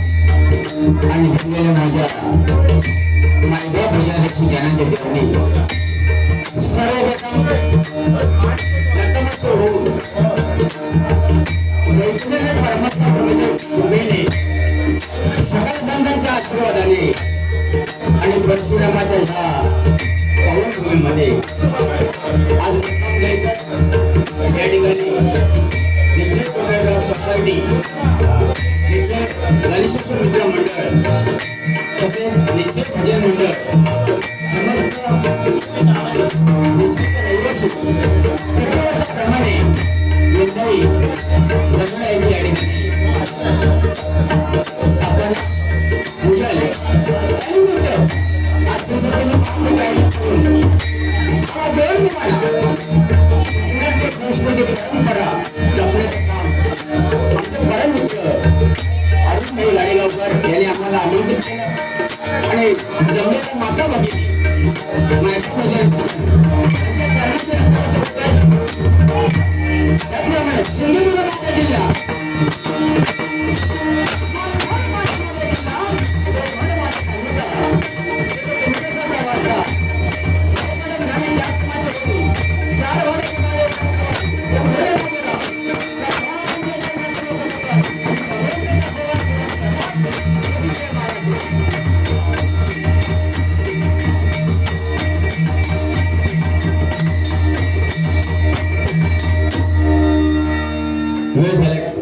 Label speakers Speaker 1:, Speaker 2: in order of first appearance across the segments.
Speaker 1: आणि भरलेल्या माझ्या माझ्या भजनाची जनांच्या ठिकाणी सर्वप्रथम नतमस्तक होऊन वैष्णव परमात्मा प्रभूच्या कृपेने सकल संतांच्या आशीर्वादाने आणि परशुरामाच्या ह्या पावनभूमीमध्ये आज मुक्काम घ्यायचा या ठिकाणी सोसायटी गणेशेश्वर मित्र मंडळ तसेच निश्चित भजन मंडळ प्रमाणे यंदाही लग्न या ठिकाणी आपण पूजन संस्कृती परंपरा जपण्याचं काम आमचे परम मित्र अरुण भाई गाडीगावकर यांनी आम्हाला आमंत्रित केलं आणि जमलेल्या माता भगिनी त्याचप्रमाणे सिंधुदुर्ग माता जिल्हा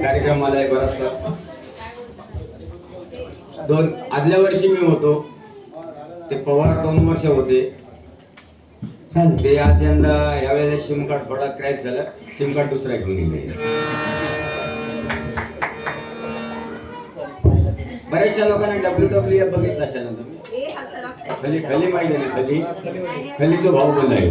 Speaker 1: कार्यक्रमाला बराचसा आदल्या वर्षी मी होतो ते पवार 2 वर्ष होते ते आज यंदा यावेळेला सिम कार्ड थोडा क्रॅक झाला सिम कार्ड दुसरा घेऊन गेले बऱ्याचशा लोकांना WWE बघितलं असेल ना तुम्ही. खली खली माहिती आहे ना, खली खली तो भाऊ बंद आहे.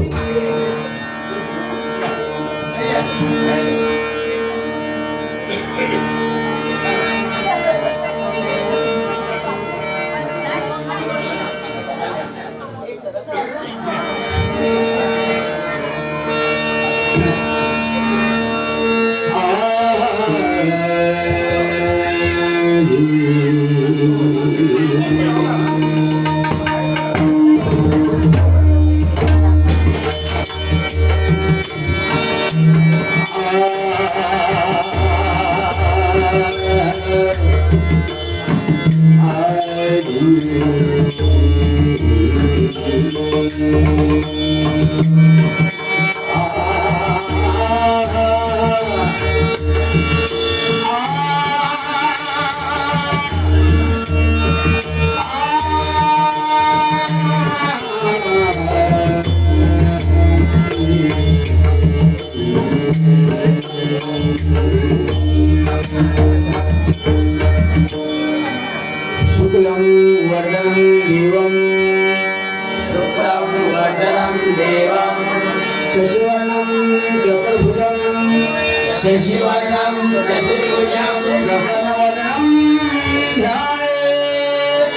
Speaker 1: शुक्लं वर्धनं देवं शशिवर्णं चतुर्भुजं प्रसन्नवदनं ध्यायेत्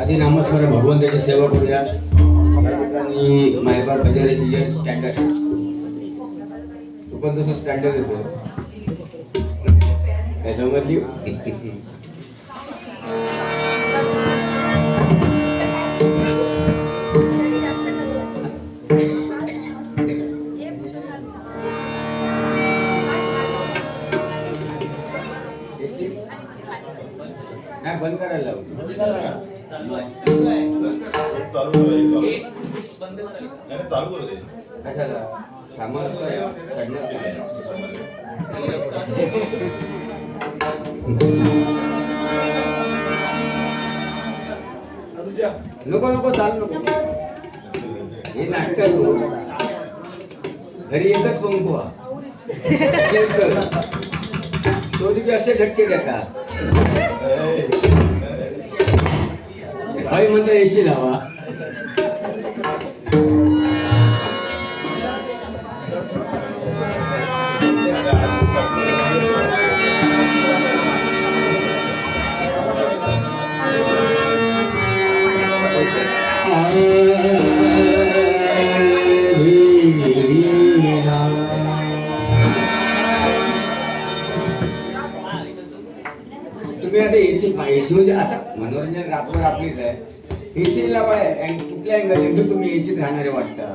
Speaker 1: आधी नामस्मरण भगवंताची सेवा करूया. आणि मायबाप बजाराची जे स्टँडर्ड तू पण तसं स्टँडर्ड येतो काय समजली. नाही बंद करायला चालू कशाला सामान नको नको चालू नको. हे नाटक घरी एकच पंखा
Speaker 2: दोन्ही बी असे झटके देतात. भाई म्हणता एसी लावा. तुम्ही आता एसी म्हणजे आता मनोरंजन रातभर आपलीच आहे. एसी लावा. कुठल्या अँगल तुम्ही एसीत राहणारे वाटता.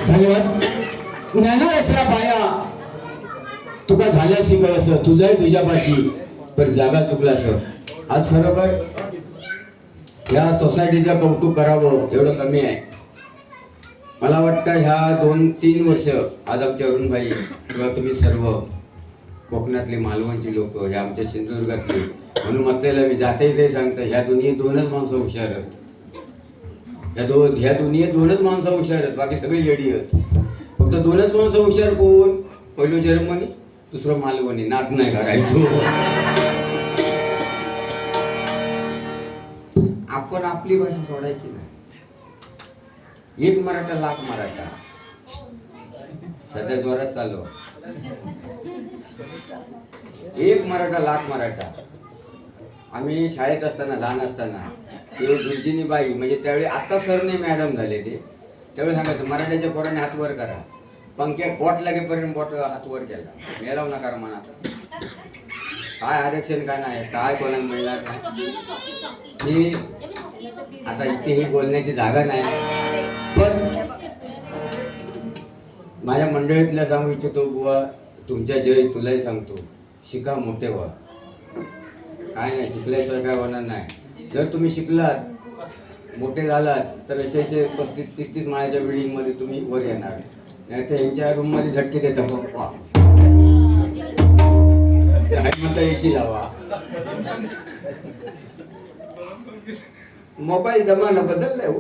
Speaker 1: धन्यवाद. ज्ञानारसला पाया तुका झाल्या शिकवस तुझाही तुझ्या पाशी पण जागा चुकलास. आज खरोखर ह्या सोसायटीचं कौतुक करावं एवढं कमी आहे. मला वाटतं ह्या 2-3 वर्ष आज आमच्या अरुणबाई किंवा तुम्ही सर्व कोकणातले मालवणची लोक हे आमच्या सिंधुदुर्गातले म्हणून म्हटलेलं मी जाते ते सांगतो ह्या दुनियेत 2च माणसं हुशार आहेत. ह्या दुनियेत 2च माणसं हुशार आहेत, बाकी सगळी येडी आहेत. फक्त 2च माणसं हुशार कोण? पहिलं जर्मनी, दुसरं मालवणी. नात नाही करायचो. आपण आपली भाषा सोडायची नाही. एक मराठा लाख मराठा सध्या जोरात चाललो. एक मराठा लाख मराठा. आम्ही शाळेत असताना लहान असताना ते गुरुजीनी बाई म्हणजे त्यावेळी आता सरने मॅडम झाले ते त्यावेळी सांगायचं मराठ्याच्या पोराने हात वर करा. पंख्या पोट लागेपर्यंत पोट हात वर केला. मेलाव नका मनात. काय आरक्षण काय नाही काय कोणाला मिळणार नाही. आता इथे ही बोलण्याची जागा नाही. पण माझ्या मंडळीतल्या सांगू इच्छितो बुवा तुमच्या जय तुलाही सांगतो शिका मोठे व्हा. काय नाही शिकल्याशिवाय काय होणार नाही. जर तुम्ही शिकलात मोठे झालात तर असे 35-30 माळ्याच्या बिल्डिंग मध्ये तुम्ही वर येणार. नाही तर यांच्या रूम मध्ये झटके देतात पप्पा म्हणता एसी लावा. मोबाईल जमाना बदललाय हो.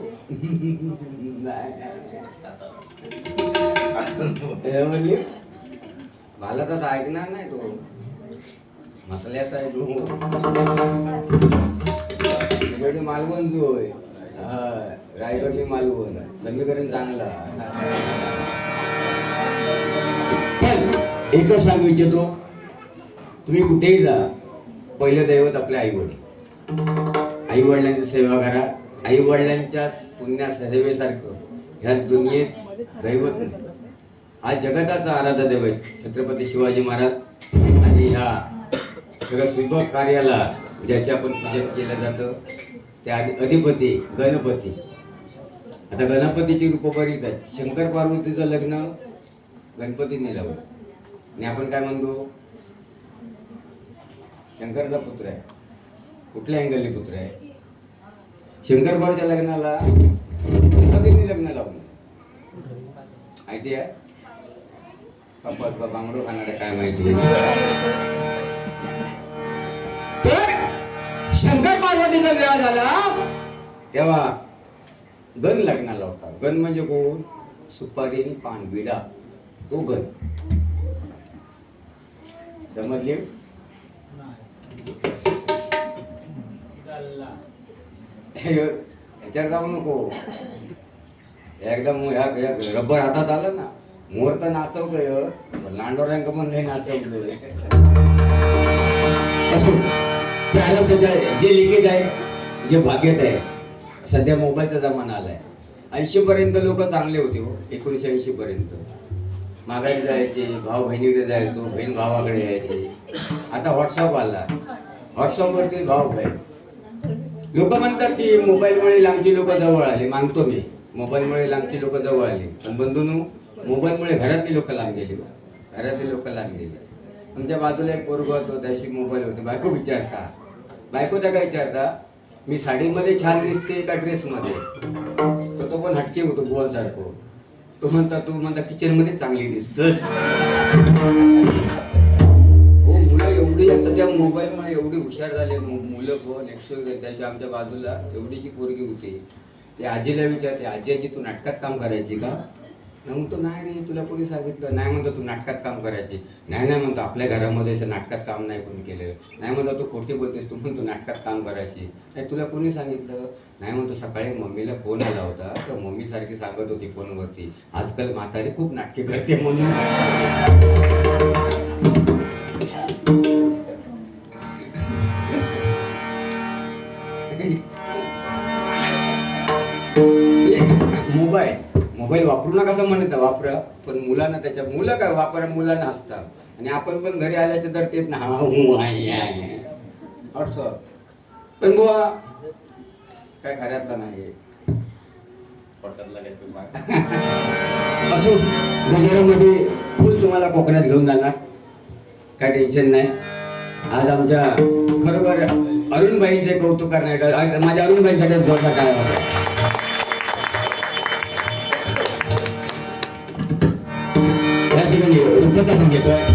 Speaker 1: मला तसं ऐकणार नाही तो मसल्याचा आहे तो मालवण जो आहे रायगडची मालवण समीकरण चांगला. एकच सांगू इच्छितो तुम्ही कुठेही जा पहिलं दैवत आपल्या आईवडील. आई वडिलांची सेवा करा. आई वडिलांच्या पुण्या सेवेसारखं ह्या दुनियेत दैवत नाही. आज जगताचा आराध्य दैवत छत्रपती शिवाजी महाराज आणि ह्या सगळ्या सुबक कार्याला ज्याचे आपण पूजन केलं जातं त्या अधिपती गणपती. आता गणपतीची रूप बरीच आहेत. शंकर पार्वतीचं लग्न गणपतीने लावलं आणि आपण काय म्हणतो शंकरचा पुत्र आहे. कुठल्या अँगलने पुत्र आहे? शंकर पार्वतीच्या लग्नाला गणपतीने लग्न लावलं. माहिती आहे बांगडो खाणारे काय माहिती. तर शंकर पार्वतीचा विवाह झाला तेव्हा गण लग्नाला होता. गण म्हणजे कोण? सुपारी आणि पान विडा तो गण. समजले? ह्याच्यावर जाऊ नको. एकदम रबर हातात आलं ना मुहूर्त नाचवतोय लांडोऱ्यांक पण नाही नाचवतोय. त्याच्या जे लिखित आहे जे भाग्यात आहे. सध्या मोबाईलचा जमाना आलाय. 80 पर्यंत लोक चांगले होते हो. 1980 पर्यंत माघारी जायचे, भाऊ बहिणीकडे जायचो, बहीण भावाकडे यायचे. आता व्हॉट्सअप आला. व्हॉट्सअपवरती भाव बहीण. लोक म्हणतात की मोबाईलमुळे लांबची लोक जवळ आले. मानतो मी मोबाईलमुळे लांबची लोक जवळ आली. पण बंधूंनो मोबाईलमुळे घरातली लोक लांब गेली. घरातली लोक लांब गेली. आमच्या बाजूला एक पोरग होतो त्याशी मोबाईल होते. बायको विचारता बायको त्या काय विचारता मी साडीमध्ये छान दिसते का ड्रेसमध्ये? तो पण हटके होतो गोल सारखो. तो म्हणता किचन मध्ये चांगली दिसत. मोबाईलमुळे एवढी हुशार झाले मुलं पण त्याच्या आमच्या बाजूला एवढीशी पोरगी होती. ते आजीला विचारते, आजी आजी तू नाटकात काम करायची का? म्हणतो नाही रे, तुला कोणी सांगितलं? नाही म्हणतो तू नाटकात काम करायची. नाही नाही म्हणतो, आपल्या घरामध्ये असं नाटकात काम नाही कोणी केलं. नाही म्हणतो तू खोटी बोलतेस, तू म्हणतो नाटकात काम करायची. नाही तुला कोणी सांगितलं? नाही म्हणतो, सकाळी मम्मीला फोन आला होता, तर मम्मी सारखी सांगत होती फोनवरती, आजकाल म्हातारी खूप नाटके करते म्हणून. मोबाईल वापरू नका असं म्हणत, वापरा, पण मुलांना त्याच्या मुलं काय वापरा, मुलांना असतात. आणि आपण पण घरी आल्याच्या तर तेच ना पण बुवा काय घरातला नाही असो. गजरामध्ये फुल तुम्हाला कोकणात घेऊन जाणार, काय टेन्शन नाही. आज आमच्या खरोखर अरुणबाईंचे कौतुक करण्यात, माझ्या अरुणबाईंसाठी जोरदार काय या ठिकाणी रुपयाचा पण घेतोय.